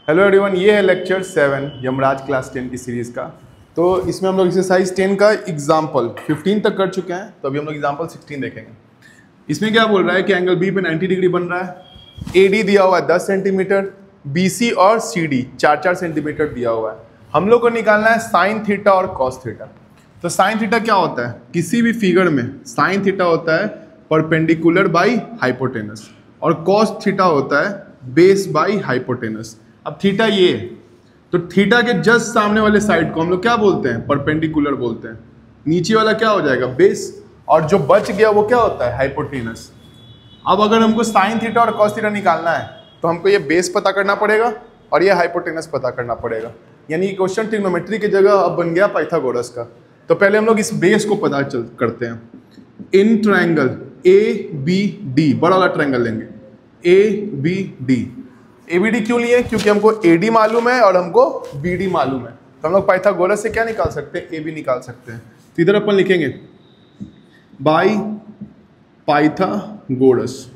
Hello everyone, ये है lecture 7 Yamraj class 10 की सीरीज़ का। तो इसमें हम लोग एक्सरसाइज 10 का एग्जाम्पल 15 तक कर चुके हैं, तो अभी हम लोग एग्जाम्पल 16 देखेंगे। इसमें क्या बोल रहा है कि एंगल बी पे 90 डिग्री बन रहा है, एडी दिया हुआ है 10 सेंटीमीटर, बीसी और सीडी 4-4 सेंटीमीटर दिया हुआ है। हम लोग को निकालना है साइन थीटा और कॉस थीटा। तो साइन थीटा क्या होता है? किसी भी फिगर में साइन थीटा होता है परपेंडिकुलर बाई हाइपोटेनस और कॉस थीटा होता है बेस बाई हाइपोटेनस। अब थीटा ये है, तो थीटा के जस्ट सामने वाले साइड को हम लोग क्या बोलते हैं? परपेंडिकुलर बोलते हैं। नीचे वाला क्या हो जाएगा? बेस, और जो बच गया वो क्या होता है? हाइपोटेनस। अब अगर हमको साइन थीटा और कॉस थीटा निकालना है तो हमको ये बेस पता करना पड़ेगा और ये हाइपोटेनस पता करना पड़ेगा। यानी क्वेश्चन ट्रिग्नोमेट्री की जगह अब बन गया पाइथागोरस का। तो पहले हम लोग इस बेस को पता करते हैं। In triangle A B D, बड़ा वाला ट्रायंगल लेंगे, ए बी डी। एबीडी क्यों लिए? क्योंकि हमको एडी मालूम है और हमको बीडी मालूम है, तो हम लोग पाइथागोरस से क्या निकाल सकते हैं? ए बी निकाल सकते हैं। तो इधर अपन लिखेंगे बाई पाइथागोरस।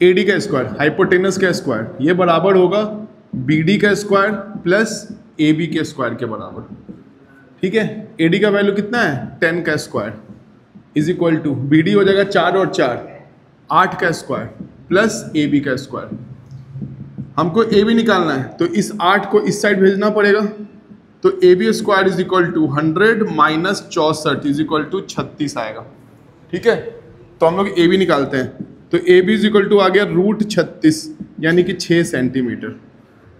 एडी का स्क्वायर, हाइपोटेनस का स्क्वायर, ये बराबर होगा बीडी का स्क्वायर प्लस एबी के स्क्वायर के बराबर। ठीक है, एडी का वैल्यू कितना है? 10 का square is equal to B D हो जाएगा 4 और 4 8 का स्क्वायर प्लस ए बी का स्क्वायर। हमको ए बी निकालना है तो इस 8 को इस साइड भेजना पड़ेगा। तो A B square is equal to 100 minus 64 is equal to 36 आएगा। ठीक है, तो हम लोग ए बी निकालते हैं। तो A B is equal to आ गया √36 यानी कि 6 सेंटीमीटर।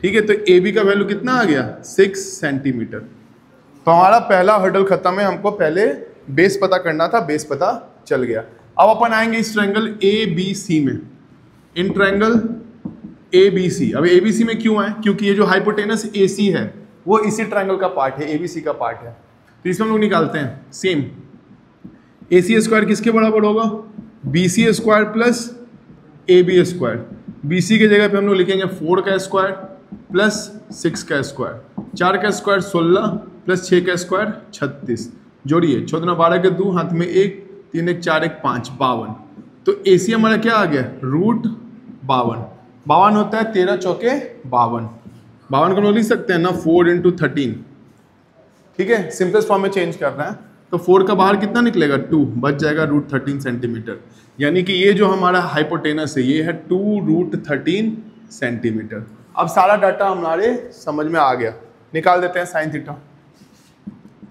ठीक है, तो ए बी का वैल्यू कितना आ गया? 6 सेंटीमीटर। तो हमारा पहला हर्डल खत्म है, हमको पहले बेस पता करना था, बेस पता चल गया। अब अपन आएंगे इस ट्रायंगल ए बी सी में। इन ट्रायंगल ए बी सी, अब ए बी सी में क्यों आए? क्योंकि ये जो हाइपोटेनस ए सी है वो इसी ट्रायंगल का पार्ट है, ए बी सी का पार्ट है। तो इसमें हम लोग निकालते हैं सेम। ए सी स्क्वायर किसके बराबर होगा? B C square plus A B square. B C की जगह पे हम लोग लिखेंगे 4 का स्क्वायर प्लस 6 का स्क्वायर। 4 का स्क्वायर 16 प्लस 6 का स्क्वायर 36। जोड़िए, 14 12 के 2, हाथ में 1, 3 1 4 1 5, 52। तो ए सी हमारा क्या आ गया? √52। 52 होता है 13 चौके 52। 52 को हम लोग लिख सकते हैं ना 4 × 13। ठीक है, सिंपलेस्ट फॉर्म में चेंज करना है। तो 4 का बाहर कितना निकलेगा? 2, बच जाएगा √13 सेंटीमीटर। यानी कि ये जो हमारा हाइपोटेनस है ये है 2√13 सेंटीमीटर। अब सारा डाटा हमारे समझ में आ गया। निकाल देते हैं sine theta.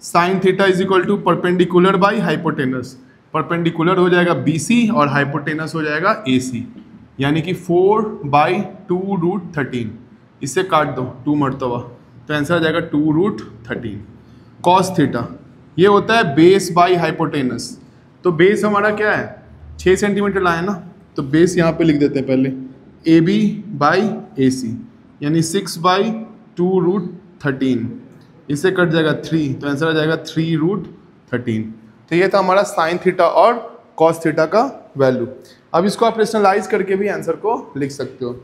Sine theta is equal to perpendicular by hypotenuse. Perpendicular हो जाएगा BC और हाइपोटेनस हो जाएगा AC, यानी कि 4/2√13। इससे काट दो 2 मरतबा, तो आंसर आ जाएगा 2√13। कॉस थीटा ये होता है बेस बाई हाइपोटेनस। तो बेस हमारा क्या है? 6 सेंटीमीटर लाए ना, तो बेस यहाँ पे लिख देते हैं पहले AB बाई AC, यानी 6/2√13। इससे कट जाएगा 3, तो आंसर आ जाएगा 3√13। तो ये था हमारा साइन थीटा और कॉस थीटा का वैल्यू। अब इसको आप रेशनलाइज करके भी आंसर को लिख सकते हो।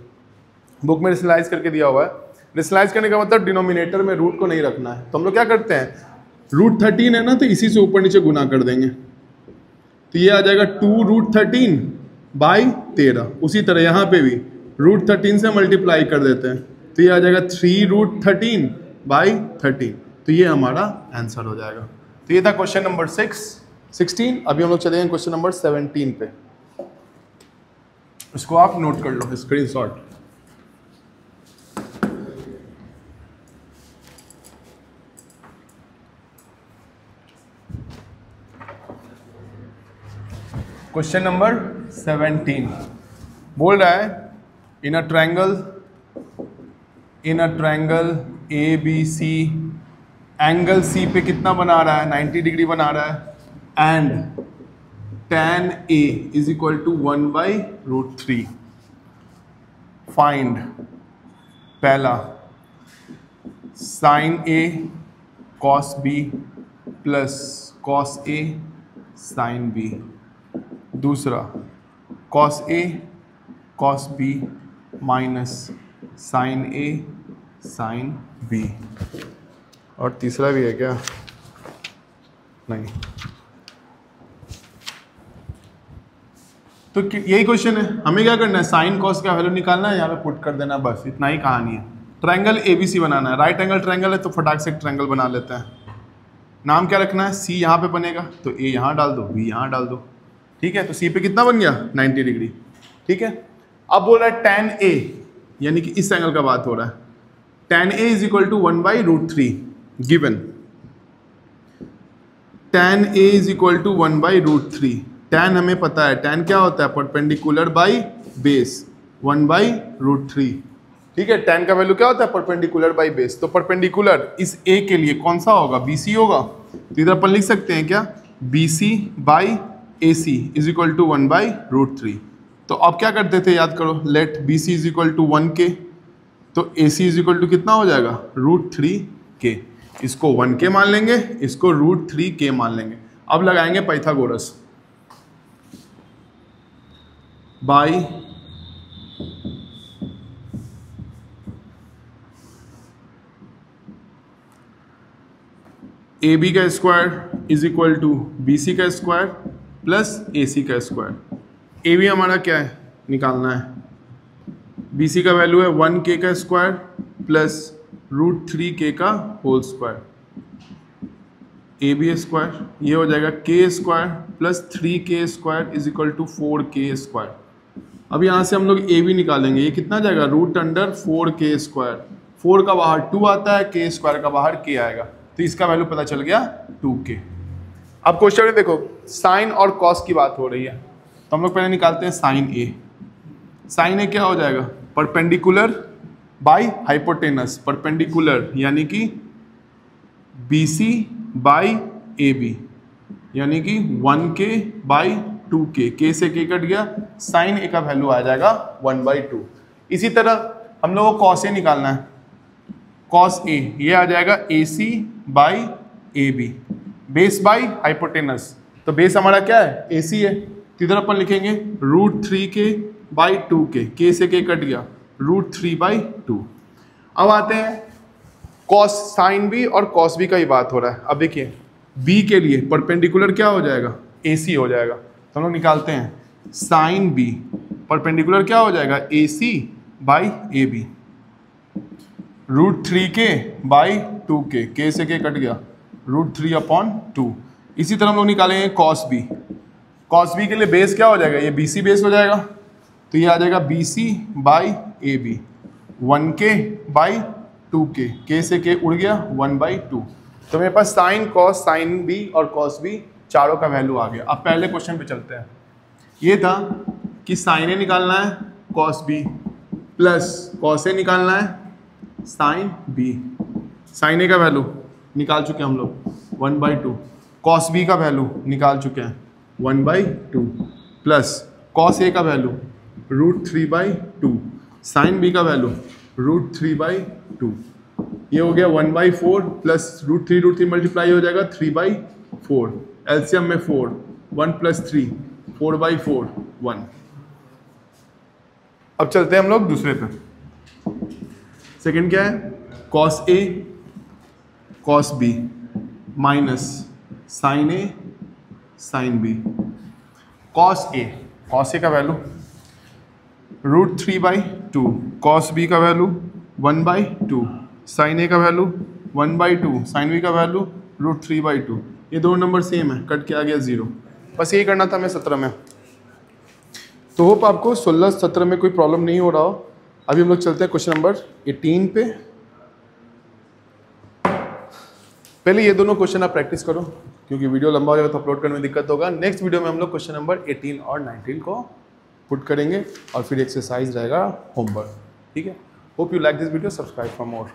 बुक में रेशनलाइज करके दिया हुआ है। रेशनलाइज करने का मतलब डिनोमिनेटर में रूट को नहीं रखना है। तो हम लोग क्या करते हैं, √13 है ना, तो इसी से ऊपर नीचे गुना कर देंगे। तो ये आ जाएगा 2√13/13। उसी तरह यहाँ पे भी √13 से मल्टीप्लाई कर देते हैं, तो ये आ जाएगा 3√13/13। तो ये हमारा आंसर हो जाएगा। तो ये था क्वेश्चन नंबर 16। अभी हम लोग चलेंगे क्वेश्चन नंबर 17 पे। इसको आप नोट कर लो, स्क्रीनशॉट। क्वेश्चन नंबर 17 बोल रहा है in a triangle ABC, angle C पे कितना बना रहा है? 90 डिग्री बना रहा है। And tan A is equal to 1/√3। Find पहला sin A cos B plus cos A sin B। दूसरा cos A cos B minus sin A sin B। और तीसरा भी है क्या? नहीं। तो यही क्वेश्चन है, हमें क्या करना है, साइन कॉस का वैल्यू निकालना है, यहाँ पे पुट कर देना, बस इतना ही कहानी है। ट्रायंगल ABC बनाना है, राइट एंगल ट्रायंगल है तो फटाक से ट्रायंगल बना लेते हैं। नाम क्या रखना है, C यहाँ पे बनेगा तो A यहाँ डाल दो, B यहाँ डाल दो, ठीक है। तो C पे कितना बन गया 90 डिग्री, ठीक है। अब बोल रहा है tan A, यानी कि इस एंगल का बात हो रहा है, tan A is equal to 1/√3 given, tan A is equal to 1/√3। tan हमें पता है, tan क्या होता है, परपेंडिकुलर बाई बेस 1/√3, ठीक है। tan का वैल्यू क्या होता है, परपेंडिकुलर बाई बेस। तो परपेंडिकुलर इस A के लिए कौन सा होगा, BC होगा। तो इधर अपन लिख सकते हैं क्या, BC by AC is equal to 1/√3। तो अब क्या करते थे, याद करो, let BC is equal to 1K, तो AC इज इक्वल टू कितना हो जाएगा, √3K। इसको 1K मान लेंगे, इसको √3K मान लेंगे। अब लगाएंगे पाइथागोरस, बाई AB का square is equal to BC का स्क्वायर प्लस AC का स्क्वायर। AB हमारा क्या है, निकालना है, BC का वैल्यू है 1K का स्क्वायर प्लस √3K का होल स्क्वायर, AB स्क्वायर ये हो जाएगा K square plus 3K square is equal to 4K square. अब यहाँ से हम लोग AB निकालेंगे, ये कितना जाएगा, √4K स्क्वायर, 4 का बाहर 2 आता है, K स्क्वायर का बाहर K आएगा, तो इसका वैल्यू पता चल गया 2K। अब क्वेश्चन में देखो साइन और कॉस की बात हो रही है, तो हम लोग पहले निकालते हैं साइन A। साइन A क्या हो जाएगा, परपेंडिकुलर बाई हाइपोटेनस, परपेंडिकुलर यानी कि BC बाई AB यानी कि 1K बाई 2K, K से K कट गया, साइन A का वैल्यू आ जाएगा 1/2। इसी तरह हम लोगों को कॉस A निकालना है, कॉस A ये आ जाएगा AC by AB, base by hypotenuse, तो बेस हमारा क्या है, AC है, तो इधर अपन लिखेंगे √3K बाई 2K, K से K कट गया, √3/2। अब आते हैं कॉस साइन B और कॉस B का ही बात हो रहा है। अब देखिए B के लिए परपेंडिकुलर क्या हो जाएगा, AC हो जाएगा, तो हम लोग निकालते हैं साइन B, परपेंडिकुलर क्या हो जाएगा, AC by AB, √3K by 2K, K से K कट गया, √3/2। इसी तरह हम लोग निकालेंगे कॉस B, कॉस B के लिए बेस क्या हो जाएगा, ये BC बेस हो जाएगा, तो ये आ जाएगा BC by AB, 1K by 2K, K से K उड़ गया, 1/2। तो मेरे पास साइन कॉस साइन B और कॉस B चारों का वैल्यू आ गया। अब पहले क्वेश्चन पे चलते हैं। ये था कि साइन A निकालना है cos B plus cos A निकालना है साइन B। साइन A का वैल्यू निकाल चुके हैं हम लोग 1/2, कॉस B का वैल्यू निकाल चुके हैं 1/2 प्लस कॉस A का वैल्यू √3/2, साइन B का वैल्यू √3/2। ये हो गया 1/4 प्लस √3 मल्टीप्लाई हो जाएगा 3/4, एलसीएम में 4, 1 प्लस 3 4/4 1। अब चलते हैं हम लोग दूसरे पे। सेकंड क्या है, cos A cos B minus sine A sine B। Cos A का वैल्यू √3/2, कॉस B का वैल्यू 1/2, साइन A का वैल्यू 1/2, साइन B का वैल्यू √3/2। ये दोनों नंबर सेम है, कट के आ गया 0। बस यही करना था हमें 17 में। तो होप आपको 16-17 में कोई प्रॉब्लम नहीं हो रहा हो। अभी हम लोग चलते हैं क्वेश्चन नंबर 18 पे। पहले ये दोनों क्वेश्चन आप प्रैक्टिस करो, क्योंकि वीडियो लंबा हो जाएगा तो अपलोड करने में दिक्कत होगा। नेक्स्ट वीडियो में हम लोग क्वेश्चन नंबर 18 और 19 को पुट करेंगे और फिर एक्सरसाइज रहेगा होमवर्क। ठीक है, hope you like this video, subscribe for more.